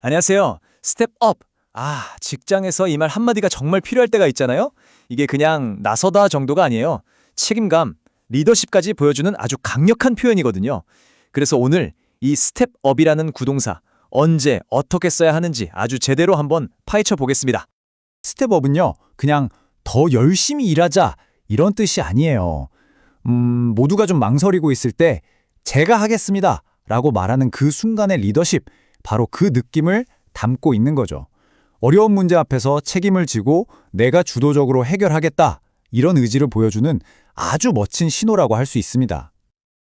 안녕하세요. 스텝업. 직장에서 이 말 한마디가 정말 필요할 때가 있잖아요. 이게 그냥 나서다 정도가 아니에요. 책임감, 리더십까지 보여주는 아주 강력한 표현이거든요. 그래서 오늘 이 스텝업이라는 구동사, 언제, 어떻게 써야 하는지 아주 제대로 한번 파헤쳐 보겠습니다. 스텝업은요, 그냥 더 열심히 일하자 이런 뜻이 아니에요. 모두가 좀 망설이고 있을 때 제가 하겠습니다 라고 말하는 그 순간의 리더십, 바로 그 느낌을 담고 있는 거죠. 어려운 문제 앞에서 책임을 지고 내가 주도적으로 해결하겠다 이런 의지를 보여주는 아주 멋진 신호라고 할 수 있습니다.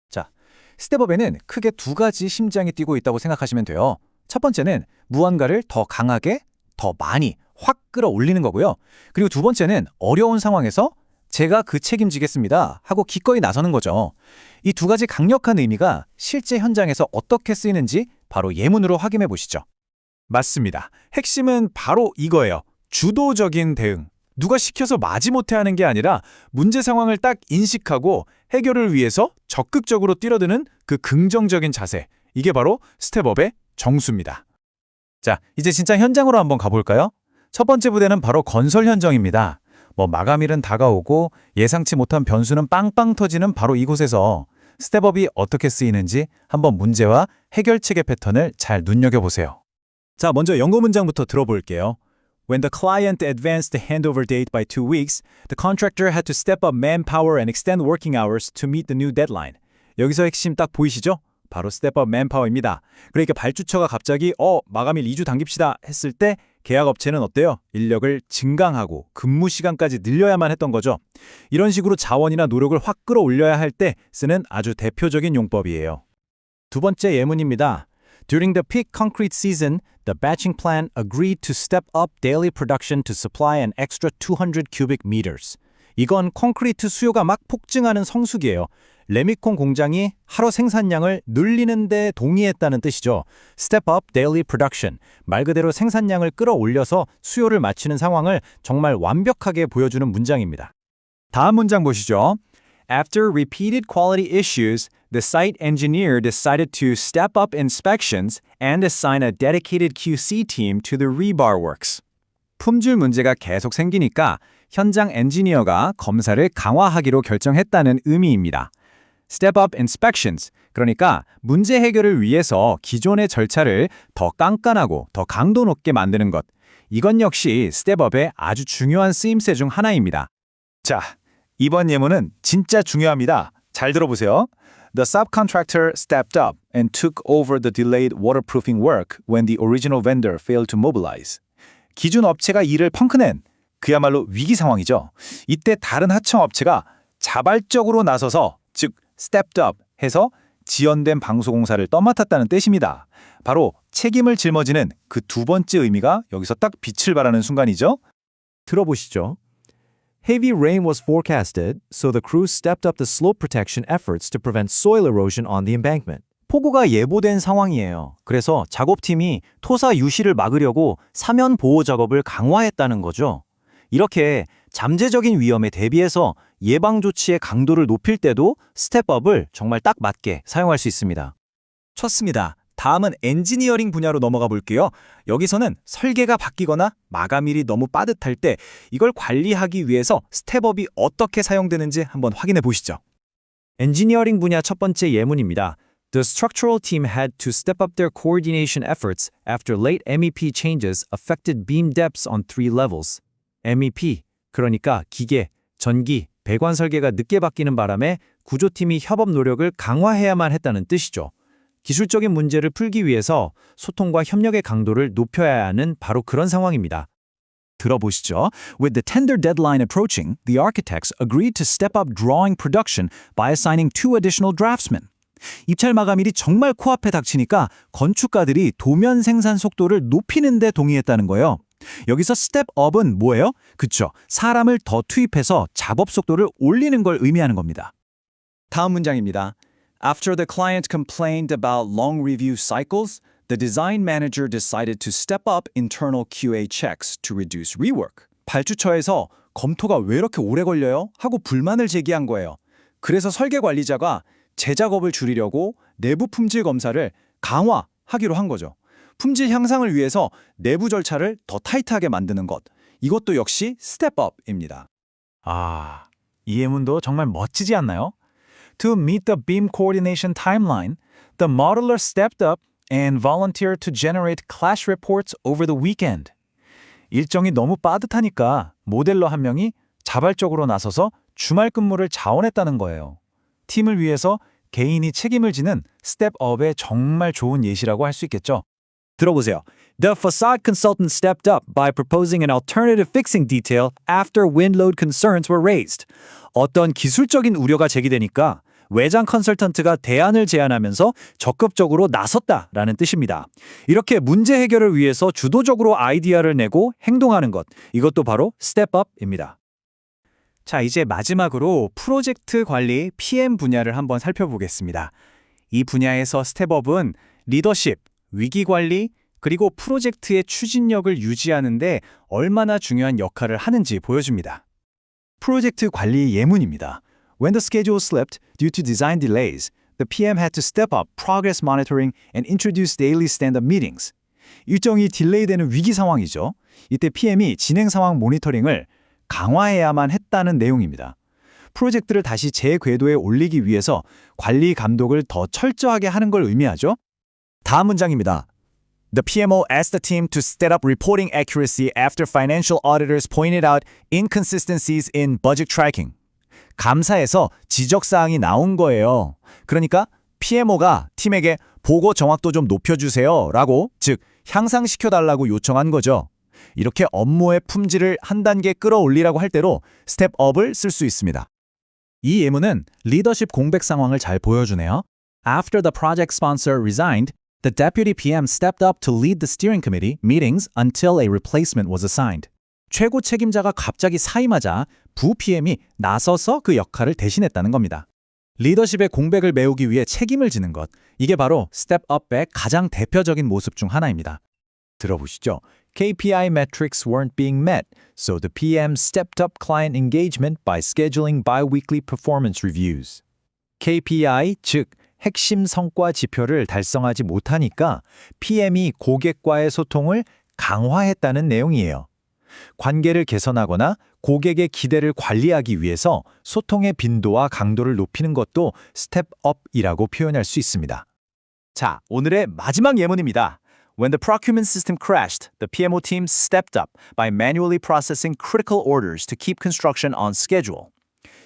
자, 스텝업에는 크게 두 가지 심장이 뛰고 있다고 생각하시면 돼요. 첫 번째는 무언가를 더 강하게, 더 많이 확 끌어올리는 거고요. 그리고 두 번째는 어려운 상황에서 제가 그 책임지겠습니다 하고 기꺼이 나서는 거죠. 이 두 가지 강력한 의미가 실제 현장에서 어떻게 쓰이는지 바로 예문으로 확인해 보시죠. 맞습니다. 핵심은 바로 이거예요. 주도적인 대응. 누가 시켜서 마지못해 하는 게 아니라 문제 상황을 딱 인식하고 해결을 위해서 적극적으로 뛰어드는 그 긍정적인 자세. 이게 바로 스텝업의 정수입니다. 자, 이제 진짜 현장으로 한번 가볼까요? 첫 번째 부대는 바로 건설 현장입니다. 마감일은 다가오고 예상치 못한 변수는 빵빵 터지는 바로 이곳에서 스텝업이 어떻게 쓰이는지 한번 문제와 해결책의 패턴을 잘 눈여겨보세요. 자, 먼저 영어 문장부터 들어볼게요. When the client advanced the handover date by 2 weeks, the contractor had to step up manpower and extend working hours to meet the new deadline. 여기서 핵심 딱 보이시죠? 바로 step up manpower입니다. 그러니까 발주처가 갑자기 마감일 2주 당깁시다 했을 때 계약업체는 어때요? 인력을 증강하고 근무 시간까지 늘려야만 했던 거죠. 이런 식으로 자원이나 노력을 확 끌어올려야 할 때 쓰는 아주 대표적인 용법이에요. 두 번째 예문입니다. During the peak concrete season, the batching plant agreed to step up daily production to supply an extra 200 cubic meters. 이건 콘크리트 수요가 막 폭증하는 성수기예요. 레미콘 공장이 하루 생산량을 늘리는 데 동의했다는 뜻이죠. Step up daily production. 말 그대로 생산량을 끌어올려서 수요를 맞추는 상황을 정말 완벽하게 보여주는 문장입니다. 다음 문장 보시죠. After repeated quality issues, the site engineer decided to step up inspections and assign a dedicated QC team to the rebar works. 품질 문제가 계속 생기니까 현장 엔지니어가 검사를 강화하기로 결정했다는 의미입니다. Step up inspections, 그러니까 문제 해결을 위해서 기존의 절차를 더 깐깐하고 더 강도 높게 만드는 것. 이건 역시 스텝업의 아주 중요한 쓰임새 중 하나입니다. 자, 이번 예문은 진짜 중요합니다. 잘 들어보세요. The subcontractor stepped up and took over the delayed waterproofing work when the original vendor failed to mobilize. 기존 업체가 일을 펑크낸 그야말로 위기 상황이죠. 이때 다른 하청 업체가 자발적으로 나서서 즉 stepped up 해서 지연된 방수공사를 떠맡았다는 뜻입니다. 바로 책임을 짊어지는 그 두 번째 의미가 여기서 딱 빛을 발하는 순간이죠. 들어보시죠. Heavy rain was forecasted, so the crew stepped up the slope protection efforts to prevent soil erosion on the embankment. 폭우가 예보된 상황이에요. 그래서 작업팀이 토사 유실을 막으려고 사면 보호 작업을 강화했다는 거죠. 이렇게 잠재적인 위험에 대비해서 예방 조치의 강도를 높일 때도 스텝업을 정말 딱 맞게 사용할 수 있습니다. 좋습니다. 다음은 엔지니어링 분야로 넘어가 볼게요. 여기서는 설계가 바뀌거나 마감일이 너무 빠듯할 때 이걸 관리하기 위해서 스텝업이 어떻게 사용되는지 한번 확인해 보시죠. 엔지니어링 분야 첫 번째 예문입니다. The structural team had to step up their coordination efforts after late MEP changes affected beam depths on 3 levels. MEP, 그러니까 기계, 전기, 배관 설계가 늦게 바뀌는 바람에 구조팀이 협업 노력을 강화해야만 했다는 뜻이죠. 기술적인 문제를 풀기 위해서 소통과 협력의 강도를 높여야 하는 바로 그런 상황입니다. 들어보시죠. With the tender deadline approaching, the architects agreed to step up drawing production by assigning 2 additional draftsmen. 입찰 마감일이 정말 코앞에 닥치니까 건축가들이 도면 생산 속도를 높이는 데 동의했다는 거예요. 여기서 스텝업은 뭐예요? 그쵸, 사람을 더 투입해서 작업 속도를 올리는 걸 의미하는 겁니다. 다음 문장입니다. After the client complained about long review cycles, the design manager decided to step up internal QA checks to reduce rework. 발주처에서 검토가 왜 이렇게 오래 걸려요? 하고 불만을 제기한 거예요. 그래서 설계 관리자가 재작업을 줄이려고 내부 품질 검사를 강화하기로 한 거죠. 품질 향상을 위해서 내부 절차를 더 타이트하게 만드는 것. 이것도 역시 스텝업입니다. 아, 이 예문도 정말 멋지지 않나요? To meet the beam coordination timeline, the modeler stepped up and volunteered to generate clash reports over the weekend. 일정이 너무 빠듯하니까 모델러 한 명이 자발적으로 나서서 주말 근무를 자원했다는 거예요. 팀을 위해서 개인이 책임을 지는 스텝업의 정말 좋은 예시라고 할 수 있겠죠. 들어보세요. The facade consultant stepped up by proposing an alternative fixing detail after wind load concerns were raised. 어떤 기술적인 우려가 제기되니까 외장 컨설턴트가 대안을 제안하면서 적극적으로 나섰다라는 뜻입니다. 이렇게 문제 해결을 위해서 주도적으로 아이디어를 내고 행동하는 것, 이것도 바로 스텝업입니다. 자, 이제 마지막으로 프로젝트 관리 PM 분야를 한번 살펴보겠습니다. 이 분야에서 스텝업은 리더십, 위기 관리, 그리고 프로젝트의 추진력을 유지하는 데 얼마나 중요한 역할을 하는지 보여줍니다. 프로젝트 관리 예문입니다. When the schedule slipped due to design delays, the PM had to step up progress monitoring and introduce daily stand-up meetings. 일정이 딜레이되는 위기 상황이죠. 이때 PM이 진행 상황 모니터링을 강화해야만 했다는 내용입니다. 프로젝트를 다시 제 궤도에 올리기 위해서 관리 감독을 더 철저하게 하는 걸 의미하죠. 다음 문장입니다. The PMO asked the team to step up reporting accuracy after financial auditors pointed out inconsistencies in budget tracking. 감사에서 지적사항이 나온 거예요. 그러니까 PMO가 팀에게 보고 정확도 좀 높여주세요 라고, 즉 향상시켜달라고 요청한 거죠. 이렇게 업무의 품질을 한 단계 끌어올리라고 할 때로 스텝업을 쓸 수 있습니다. 이 예문은 리더십 공백 상황을 잘 보여주네요. After the project sponsor resigned, the deputy PM stepped up to lead the steering committee meetings until a replacement was assigned. 최고 책임자가 갑자기 사임하자 부 PM이 나서서 그 역할을 대신했다는 겁니다. 리더십의 공백을 메우기 위해 책임을 지는 것, 이게 바로 스텝업의 가장 대표적인 모습 중 하나입니다. 들어보시죠. KPI metrics weren't being met, so the PM stepped up client engagement by scheduling bi-weekly performance reviews. KPI, 즉 핵심 성과 지표를 달성하지 못하니까 PM이 고객과의 소통을 강화했다는 내용이에요. 관계를 개선하거나 고객의 기대를 관리하기 위해서 소통의 빈도와 강도를 높이는 것도 스텝업이라고 표현할 수 있습니다. 자, 오늘의 마지막 예문입니다. When the procurement system crashed, the PMO team stepped up by manually processing critical orders to keep construction on schedule.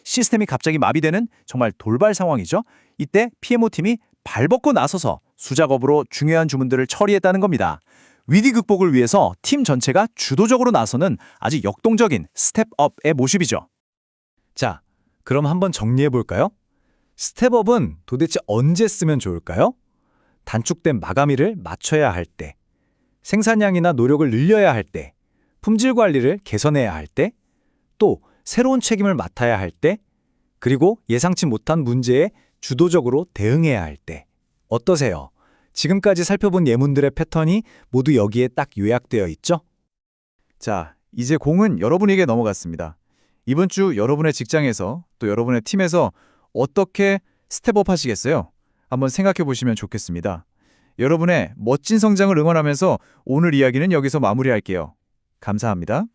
시스템이 갑자기 마비되는 정말 돌발 상황이죠. 이때 PMO팀이 발벗고 나서서 수작업으로 중요한 주문들을 처리했다는 겁니다. 위기 극복을 위해서 팀 전체가 주도적으로 나서는 아주 역동적인 스텝업의 모습이죠. 자, 그럼 한번 정리해 볼까요? 스텝업은 도대체 언제 쓰면 좋을까요? 단축된 마감일을 맞춰야 할 때, 생산량이나 노력을 늘려야 할 때, 품질 관리를 개선해야 할 때, 또 새로운 책임을 맡아야 할 때, 그리고 예상치 못한 문제에 주도적으로 대응해야 할 때. 어떠세요? 지금까지 살펴본 예문들의 패턴이 모두 여기에 딱 요약되어 있죠? 자, 이제 공은 여러분에게 넘어갔습니다. 이번 주 여러분의 직장에서 또 여러분의 팀에서 어떻게 스텝업 하시겠어요? 한번 생각해 보시면 좋겠습니다. 여러분의 멋진 성장을 응원하면서 오늘 이야기는 여기서 마무리할게요. 감사합니다.